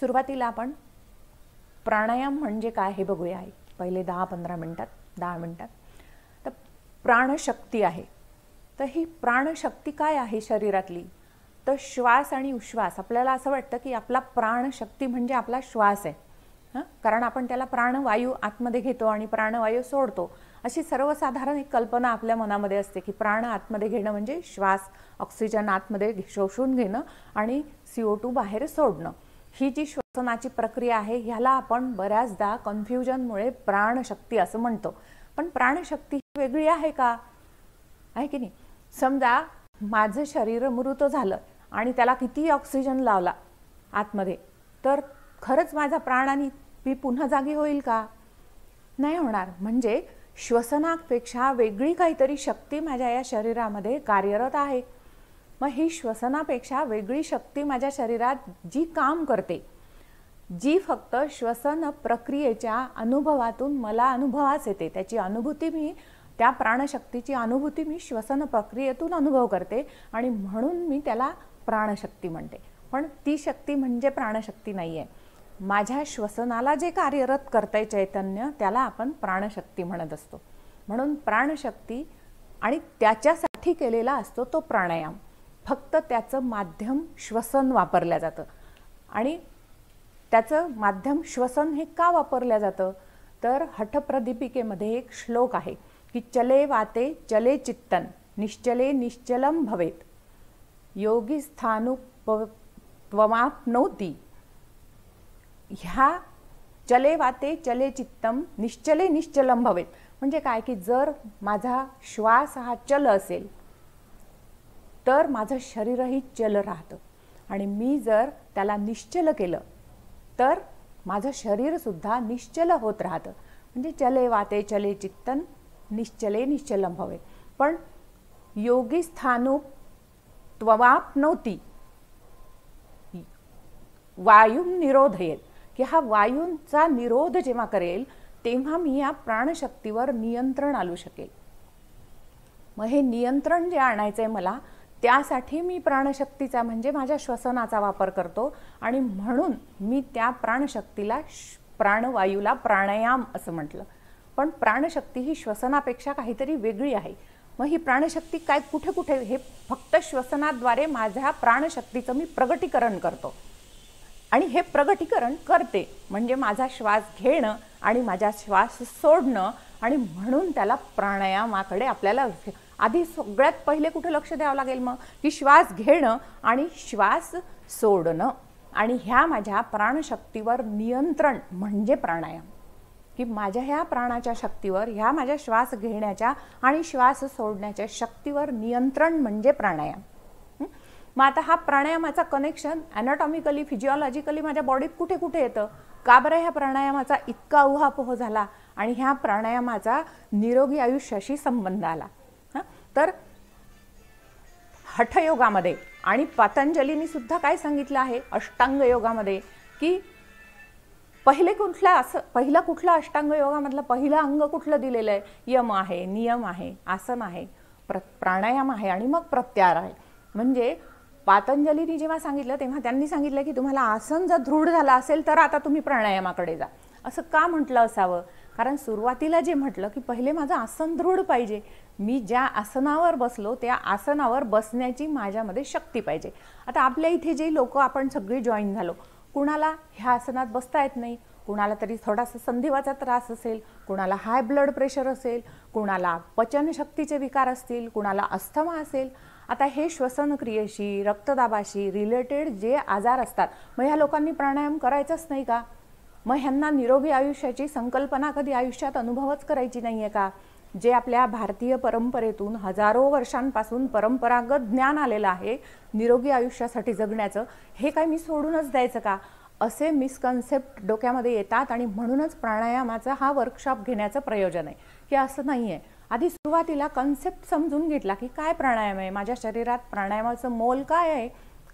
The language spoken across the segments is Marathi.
सुरुवातीला आपण प्राणायाम म्हणजे काय हे बघूया. पहिले 10-15 मिनिटात 10 मिनिटात. तर प्राणशक्ती आहे. तर ही प्राणशक्ती काय आहे शरीरातली? तर श्वास आणि उश्वास. आपल्याला असं वाटतं की आपला प्राणशक्ती म्हणजे आपला श्वास आहे. कारण आपण त्याला प्राणवायू आतमध्ये घेतो आणि प्राणवायू सोडतो, अशी सर्वसाधारण एक कल्पना आपल्या मनामध्ये असते की प्राण आतमध्ये घेणं म्हणजे श्वास, ऑक्सिजन आतमध्ये शोषून घेणं आणि CO2 बाहेर सोडणं. ही जी श्वसनाची प्रक्रिया आहे ह्याला आपण बऱ्याचदा कन्फ्युजनमुळे प्राणशक्ती असं म्हणतो. पण प्राणशक्ती वेगळी आहे का? आहे की नाही? समजा माझं शरीर मृत झालं आणि त्याला किती ऑक्सिजन लावला आतमध्ये, तर खरंच माझा प्राण आणि मी पुन्हा जागी होईल का? नाही होणार. म्हणजे श्वसनापेक्षा वेगळी काहीतरी शक्ती माझ्या या शरीरामध्ये कार्यरत आहे. मग ही श्वसनापेक्षा वेगळी शक्ती माझ्या शरीरात जी काम करते, जी फक्त श्वसन प्रक्रियेच्या अनुभवातून मला अनुभवास येते, त्याची अनुभूती मी, त्या प्राणशक्तीची अनुभूती मी श्वसन प्रक्रियेतून अनुभव करते आणि म्हणून मी त्याला प्राणशक्ती म्हणते. पण ती शक्ती म्हणजे प्राणशक्ती नाही आहे. माझ्या श्वसनाला जे कार्यरत करते चैतन्य, त्याला आपण प्राणशक्ती म्हणत असतो. म्हणून प्राणशक्ती आणि त्याच्यासाठी केलेला असतो तो प्राणायाम. फक्त त्याचं माध्यम श्वसन वापरलं जातं. आणि त्याचं माध्यम श्वसन हे का वापरलं जातं? तर हठप्रदीपिकेमध्ये एक श्लोक आहे की चले वाते चले चित्तन निश्चले निश्चलम भवेत योगी स्थानुपत्वमाप्नोति. ह्या चले वाते चले चित्तम निश्चले निश्चलम भवेत म्हणजे काय की जर माझा श्वास हा चल असेल तर माझं शरीरही चल राहतं आणि मी जर त्याला निश्चल केलं तर माझं शरीर सुद्धा निश्चल होत राहतं. म्हणजे चले वाते चले चित्तन निश्चले निश्चलम भवेत. पण योगी स्थानुपत्वमाप्नोति वायू निरोधयेत की हा वायूंचा निरोध जेव्हा करेल तेव्हा मी या प्राणशक्तीवर नियंत्रण आणू शकेल. मग हे नियंत्रण जे आणायचंय मला, त्यासाठी मी प्राणशक्तीचा म्हणजे माझ्या श्वसनाचा वापर करतो आणि म्हणून मी त्या प्राणशक्तीला प्राणवायूला प्राणायाम असं म्हटलं. पण प्राणशक्ती ही श्वसनापेक्षा काहीतरी वेगळी आहे. मग ही प्राणशक्ती काय कुठे कुठे? हे फक्त श्वसनाद्वारे माझ्या प्राणशक्तीचं मी प्रगटीकरण करतो आणि हे प्रगटीकरण करते म्हणजे माझा श्वास घेणं आणि माझा श्वास सोडणं. आणि म्हणून त्याला प्राणायामाकडे आपल्याला आधी सगळ्यात पहिले कुठे लक्ष द्यावं लागेल? मग की श्वास घेणं आणि श्वास सोडणं. आणि ह्या माझ्या प्राणशक्तीवर नियंत्रण म्हणजे प्राणायाम. की माझ्या ह्या प्राणाच्या शक्तीवर, ह्या माझ्या श्वास घेण्याच्या आणि श्वास सोडण्याच्या शक्तीवर नियंत्रण म्हणजे प्राणायाम. मग आता हा प्राणायामाचा कनेक्शन ॲनाटॉमिकली, फिजिओलॉजिकली माझ्या बॉडीत कुठे कुठे येतं? का बरं ह्या प्राणायामाचा इतका उहापोह झाला आणि ह्या प्राणायामाचा निरोगी आयुष्याशी संबंध आला? तर हठयोगामध्ये आणि पतंजलींनी सुद्धा काय सांगितलं आहे अष्टांग योगामध्ये की पहिला कुठला अष्टांग योगामधलं पहिलं अंग कुठलं दिलेलं आहे? यम आहे, नियम आहे, आसन आहे, प्राणायाम आहे आणि मग प्रत्याहार आहे. म्हणजे पतंजलींनी जेव्हा सांगितलं तेव्हा त्यांनी सांगितलं की तुम्हाला आसन जर दृढ झालं असेल तर आता तुम्ही प्राणायामाकडे जा. असं का म्हटलं असावं? कारण सुरुवातीला जे म्हटलं की पहिले माझं आसन दृढ पाहिजे, मी ज्या आसनावर बसलो त्या आसनावर बसण्याची माझ्यामध्ये शक्ती पाहिजे. आता आपल्या इथे जे लोक आपण सगळे जॉईन झालो, कुणाला ह्या आसनात बसता येत नाही, कुणाला तरी थोडासा संधिवाचा त्रास असेल, कुणाला हाय ब्लड प्रेशर असेल, कुणाला पचनशक्तीचे विकार असतील, कुणाला अस्थमा असेल. आता हे श्वसन क्रियेशी, रक्तदाबाशी रिलेटेड जे आजार असतात, मग ह्या लोकांनी प्राणायाम करायचंच नाही का? मग ह्यांना निरोगी आयुष्याची संकल्पना कधी आयुष्यात अनुभवच करायची नाही आहे का? जे आपल्या भारतीय परंपरेतून हजारो वर्षांपासून परंपरागत ज्ञान आलेलं आहे निरोगी आयुष्यासाठी जगण्याचं, हे काय मी सोडूनच द्यायचं का? असे मिसकन्सेप्ट डोक्यामध्ये येतात आणि म्हणूनच प्राणायामाचा हा वर्कशॉप घेण्याचं प्रयोजन आहे की असं नाही आहे. आधी सुरुवातीला कन्सेप्ट समजून घेतला की काय प्राणायाम आहे, माझ्या शरीरात प्राणायामाचं मोल काय आहे,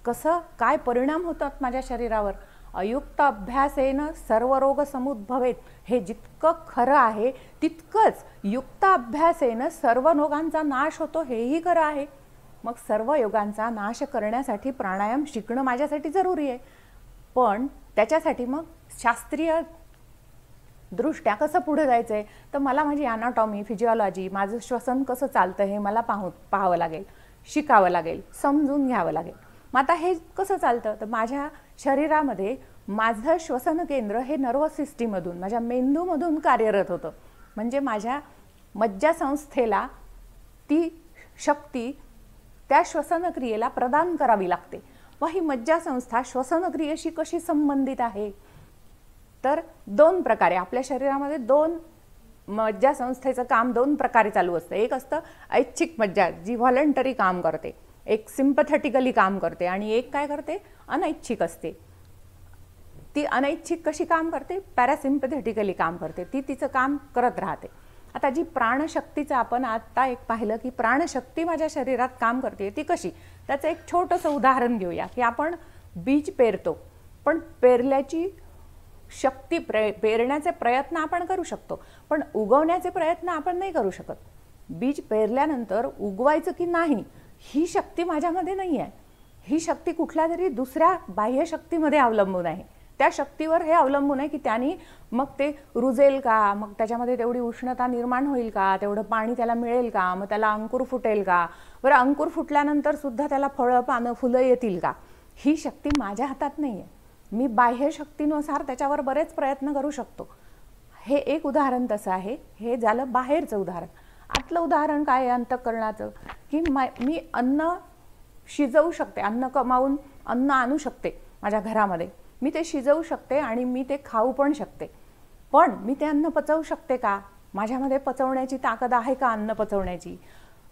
कसं काय परिणाम होतात माझ्या शरीरावर. अयुक्त अभ्यासेन सर्व रोग समुद्भवेत हे जितकं खरं आहे तितकंच युक्त अभ्यासेन सर्व रोगांचा नाश होतो हेही खरं आहे. मग सर्व योगांचा नाश करण्यासाठी प्राणायाम शिकणं माझ्यासाठी जरुरी आहे. पण त्याच्यासाठी मग शास्त्रीय दृष्ट्या कसं पुढे जायचं आहे, तर मला माझी ॲनाटॉमी, फिजिओलॉजी, माझं श्वसन कसं चालतं हे मला पाहावं लागेल, शिकावं लागेल, समजून घ्यावं लागेल. मग आता हे कसं चालतं, तर माझ्या शरीरामध्ये माझं श्वसन केंद्र हे नर्वस सिस्टीममधून, माझ्या मेंदूमधून कार्यरत होतं. म्हणजे माझ्या मज्जासंस्थेला ती शक्ती त्या श्वसनक्रियेला प्रदान करावी लागते. व ही मज्जासंस्था श्वसनक्रियेशी कशी संबंधित आहे, तर दोन प्रकारे आपल्या शरीरामध्ये मज्जासंस्थेचं काम दोन प्रकारे चालू असतं. एक असतं ऐच्छिक मज्जा, जी व्हॉलंटरी काम करते, एक सिम्पथेटिकली काम करते, आणि एक काय करते, अनैच्छिक असते. ती अनैच्छिक कशी काम करते, पॅरासिम्पथेटिकली काम करते, ती तिचं काम करत राहते. आता जी प्राणशक्तीचं आपण आता एक पाहिलं की प्राणशक्ती माझ्या शरीरात काम करते, ती कशी, त्याचं एक छोटंसं उदाहरण घेऊया. की आपण बीज पेरतो, पण पेरल्याची शक्ती, पेरण्याचे प्रयत्न आपण करू शकतो, पण उगवण्याचे प्रयत्न आपण नाही करू शकत. बीज पेरल्यानंतर उगवायचं की नाही ही शक्ती माझ्यामध्ये नाही आहे. ही शक्ती कुठल्या तरी दुसऱ्या बाह्य शक्तीमध्ये अवलंबून आहे. त्या शक्तीवर हे अवलंबून आहे की त्यांनी मग ते रुजेल का, मग त्याच्यामध्ये तेवढी उष्णता निर्माण होईल का, तेवढं पाणी त्याला मिळेल का, मग त्याला अंकुर फुटेल का, बरं अंकुर फुटल्यानंतर सुद्धा त्याला फळं, पानं, फुलं येतील का. ही शक्ती माझ्या हातात नाही आहे. मी बाह्य शक्तीनुसार त्याच्यावर बरेच प्रयत्न करू शकतो. हे एक उदाहरण तसं आहे. हे झालं बाहेरचं उदाहरण. आतलं उदाहरण काय आहे अंतःकरणाचं, की मी अन्न शिजवू शकते, अन्न कमावून अन्न आणू शकते माझ्या घरामध्ये, मी ते शिजवू शकते आणि मी ते खाऊ पण शकते. पण मी ते अन्न पचवू शकते का, माझ्यामध्ये पचवण्याची ताकद आहे का अन्न पचवण्याची.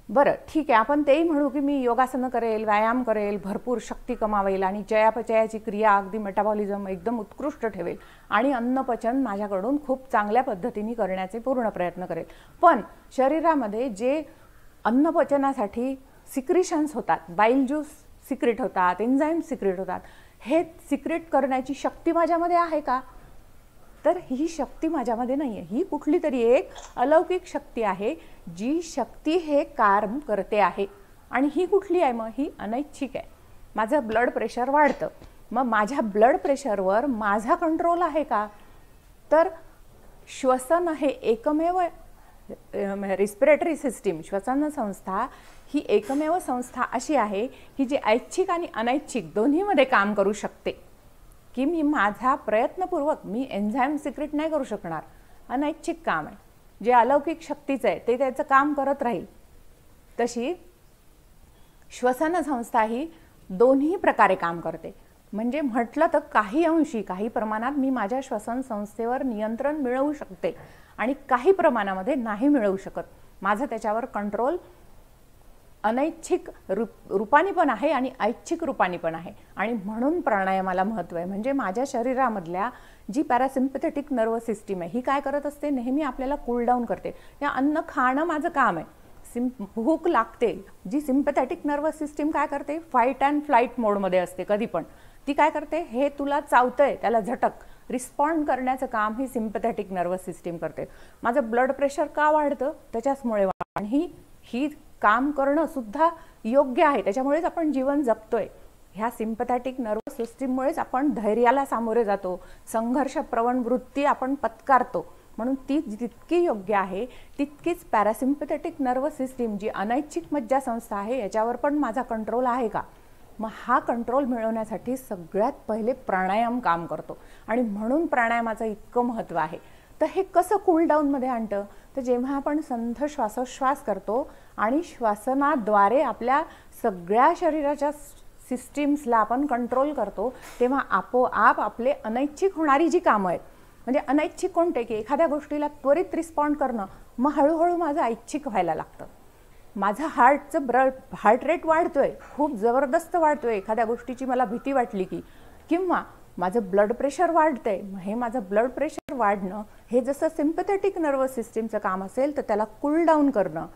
बरं ठीक आहे, आपण तेही म्हणू की मी योगासनं करेल, व्यायाम करेल, भरपूर शक्ती कमावेल आणि चयापचयाची क्रिया, अगदी मेटाबॉलिझम एकदम उत्कृष्ट ठेवेल आणि अन्नपचन माझ्याकडून खूप चांगल्या पद्धतीने करण्याचे पूर्ण प्रयत्न करेल. पण शरीरामध्ये जे अन्नपचनासाठी सिक्रिशन्स होतात, बाईल ज्यूस सिक्रेट होतात, एन्झाईम सिक्रेट होतात, हे सिक्रेट करण्याची शक्ती माझ्यामध्ये आहे का, तर ही शक्ती माझ्यामध्ये नाही आहे. ही कुठली तरी एक अलौकिक शक्ती आहे, जी शक्ती हे काम करते आहे. आणि ही कुठली आहे, मग ही अनैच्छिक आहे. माझं ब्लड प्रेशर वाढतं, मग माझ्या ब्लड प्रेशरवर माझा कंट्रोल आहे का, तर श्वसन हे एकमेव रिस्पिरेटरी सिस्टीम, श्वसन संस्था ही एकमेव संस्था अशी आहे की जी ऐच्छिक आणि अनैच्छिक दोन्हीमध्ये काम करू शकते. की मी माझा प्रयत्नपूर्वक मी एन्झाईम सिक्रेट नाही करू शकणार, अनैच्छिक काम आहे, जे अलौकिक शक्तीचं आहे ते त्याचं काम करत राहील. तशी श्वसन संस्था ही दोन्ही प्रकारे काम करते. म्हणजे म्हटलं तर काही अंशी, काही प्रमाणात मी माझ्या श्वसन संस्थेवर नियंत्रण मिळवू शकते आणि काही प्रमाणामध्ये नाही मिळवू शकत. माझं त्याच्यावर कंट्रोल अनैच्छिक रूपाने पण आहे आणि ऐच्छिक रूपाने पण आहे. आणि म्हणून प्राणायामाला महत्त्व आहे. म्हणजे माझ्या शरीरामधल्या जी पॅरासिम्पथेटिक नर्वस सिस्टीम आहे ही काय करत असते, नेहमी आपल्याला कूल डाऊन करते. या अन्न खाणं माझं काम आहे, भूक लागते, जी सिम्पथॅटिक नर्वस सिस्टीम काय करते, फाईट अँड फ्लाईट मोडमध्ये असते कधी पण. ती काय करते, हे तुला चावतंय त्याला झटक, रिस्पॉन्ड करण्याचं काम ही सिम्पथॅटिक नर्वस सिस्टीम करते. माझं ब्लड प्रेशर का वाढतं, त्याच्याचमुळे आणि ही काम करणं सुद्धा योग्य आहे. त्याच्यामुळेच आपण जीवन जगतोय. ह्या सिम्पथॅटिक नर्वस सिस्टीममुळेच आपण धैर्याला सामोरे जातो, संघर्ष प्रवण वृत्ती आपण पत्कारतो. म्हणून ती जितकी योग्य आहे तितकीच पॅरासिम्पथेटिक नर्वस सिस्टीम जी अनैच्छिक मज्जासंस्था आहे याच्यावर पण माझा कंट्रोल आहे का. मग हा कंट्रोल मिळवण्यासाठी सगळ्यात पहिले प्राणायाम काम करतो आणि म्हणून प्राणायामाचं इतकं महत्त्व आहे. तर हे कसं कूल डाऊनमध्ये आणतं, तर जेव्हा आपण संथ श्वासोश्वास करतो आणि श्वासनाद्वारे आपल्या सगळ्या शरीराच्या सिस्टीम्सला आपण कंट्रोल करतो, तेव्हा आपोआप आपले अनैच्छिक होणारी जी कामं आहेत, म्हणजे अनैच्छिक कोणते, की एखाद्या गोष्टीला त्वरित रिस्पॉन्ड करणं, मग हळूहळू माझं ऐच्छिक व्हायला लागतं. माझं हार्ट रेट वाढतोय, खूप जबरदस्त वाढतोय एखाद्या गोष्टीची मला भीती वाटली की, किंवा माझं ब्लड प्रेशर वाढतंय. हे माझं ब्लड प्रेशर वाढणं हे जसं सिम्पथॅटिक नर्वस सिस्टीमचं काम असेल तर त्याला कूल डाऊन करणं.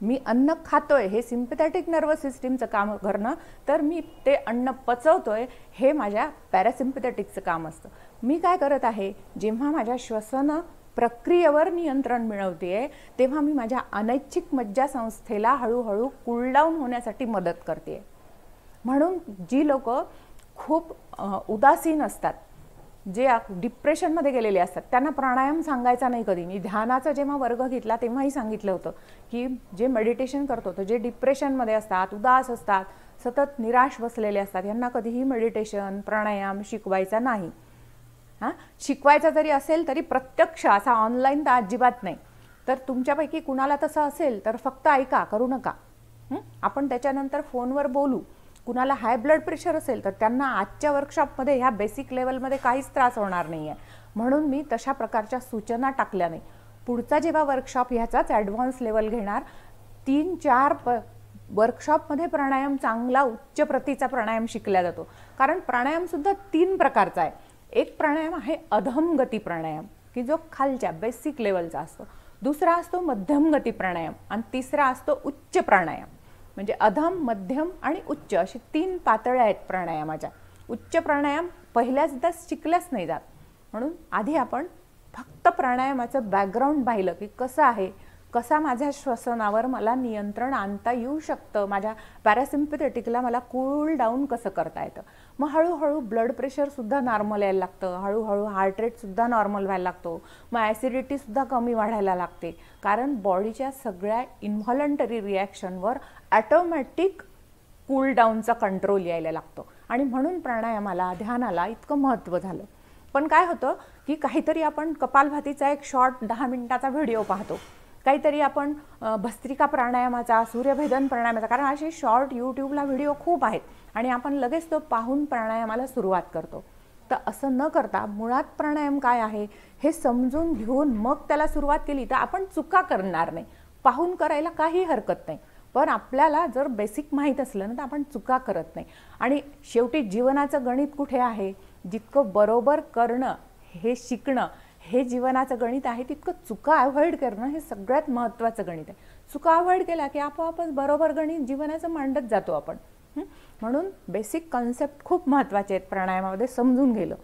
मी अन्न खातोय हे सिम्पथॅटिक नर्वस सिस्टीमचं काम करणं, तर मी ते अन्न पचवतोय हे माझ्या पॅरासिम्पथॅटिकचं काम असतं. मी काय करत आहे, जेव्हा माझ्या श्वसन प्रक्रियेवर नियंत्रण मिळवते तेव्हा मी माझ्या अनैच्छिक मज्जासंस्थेला हळूहळू कूल डाऊन होण्यासाठी मदत करते. म्हणून जी लोक खूप उदासीन असतात, जे डिप्रेशनमध्ये गेलेले असतात त्यांना प्राणायाम सांगायचा नाही कधी. मी ध्यानाचा जेव्हा वर्ग घेतला तेव्हाही सांगितलं होतं की जे मेडिटेशन करतो तर जे डिप्रेशनमध्ये असतात, उदास असतात, सतत निराश बसलेले असतात, यांना कधीही मेडिटेशन प्राणायाम शिकवायचा नाही. शिकवायचा जरी असेल तरी प्रत्यक्ष असा ऑनलाईन तर अजिबात नाही. तर तुमच्यापैकी कुणाला तसं असेल तर फक्त ऐका, करू नका. आपण त्याच्यानंतर फोनवर बोलू. कुणाला हाय ब्लड प्रेशर असेल तर त्यांना आजच्या वर्कशॉपमध्ये ह्या बेसिक लेवलमध्ये काहीच त्रास होणार नाही आहे, म्हणून मी तशा प्रकारच्या सूचना टाकल्या नाही. पुढचा जेव्हा वर्कशॉप ह्याचाच ॲडव्हान्स लेवल घेणार, 3-4 वर्कशॉपमध्ये प्राणायाम चांगला उच्च प्रतीचा प्राणायाम शिकला जातो. कारण प्राणायामसुद्धा 3 प्रकारचा आहे. एक प्राणायाम आहे अधम गती प्राणायाम की जो खालच्या बेसिक लेवलचा असतो, दुसरा असतो मध्यम गती प्राणायाम आणि तिसरा असतो उच्च प्राणायाम. म्हणजे अधम, मध्यम आणि उच्च अशी 3 पातळ्या आहेत प्राणायामाच्या. उच्च प्राणायाम पहिल्याचदा शिकल्याच नाही जात, म्हणून आधी आपण फक्त प्राणायामाचं बॅकग्राऊंड पाहिलं की कसं आहे, कसा माझ्या श्वसनावर मला नियंत्रण आणता येऊ शकतं, माझ्या पॅरासिम्पॅथेटिकला मला कूल डाऊन कसं करता येतं. मग हळूहळू ब्लड प्रेशरसुद्धा नॉर्मल यायला लागतं, हळूहळू हार्ट रेटसुद्धा नॉर्मल व्हायला लागतो, मग ॲसिडिटीसुद्धा कमी वाढायला लागते. कारण बॉडीच्या सगळ्या इन्व्हॉलंटरी रिॲक्शनवर ॲटोमॅटिक कूल डाऊनचा कंट्रोल यायला लागतो. आणि म्हणून प्राणायामाला, ध्यानाला इतकं महत्त्व झालं. पण काय होतं की काहीतरी आपण कपालभातीचा एक शॉर्ट 10 मिनिटाचा व्हिडिओ पाहतो, काहीतरी आपण भस्त्रिका प्राणायामाचा, सूर्यभेदन प्राणायामाचा, कारण असे शॉर्ट यूट्यूबला व्हिडिओ खूप आहेत आणि आपण लगेच तो पाहून प्राणायामाला सुरुवात करतो. तर असं न करता मुळात प्राणायाम काय आहे हे समजून घेऊन मग त्याला सुरुवात केली तर आपण चुका करणार नाही. पाहून करायला काही हरकत नाही, पण आपल्याला जर बेसिक माहीत असलं ना तर आपण चुका करत नाही. आणि शेवटी जीवनाचं गणित कुठे आहे, जितकं बरोबर करणं हे शिकणं हे जीवनाचं गणित आहे, तितकं चुका अवॉइड करणं हे सगळ्यात महत्त्वाचं गणित आहे. चुका अवॉइड केला की आपोआपच बरोबर गणित जीवनाचं मांडत जातो आपण. म्हणून बेसिक कॉन्सेप्ट खूप महत्त्वाचे आहेत प्राणायामामध्ये समजून गेलं,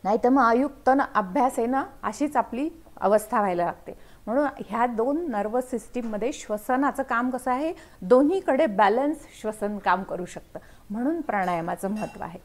नाही तर मग अयुक्तनं अभ्यासेनं अशीच आपली अवस्था व्हायला लागते. म्हणून ह्या 2 नर्वस सिस्टीममध्ये श्वसनाचं काम कसं आहे, दोन्हीकडे बॅलन्स श्वसन काम करू शकतं, म्हणून प्राणायामाचं महत्त्व आहे.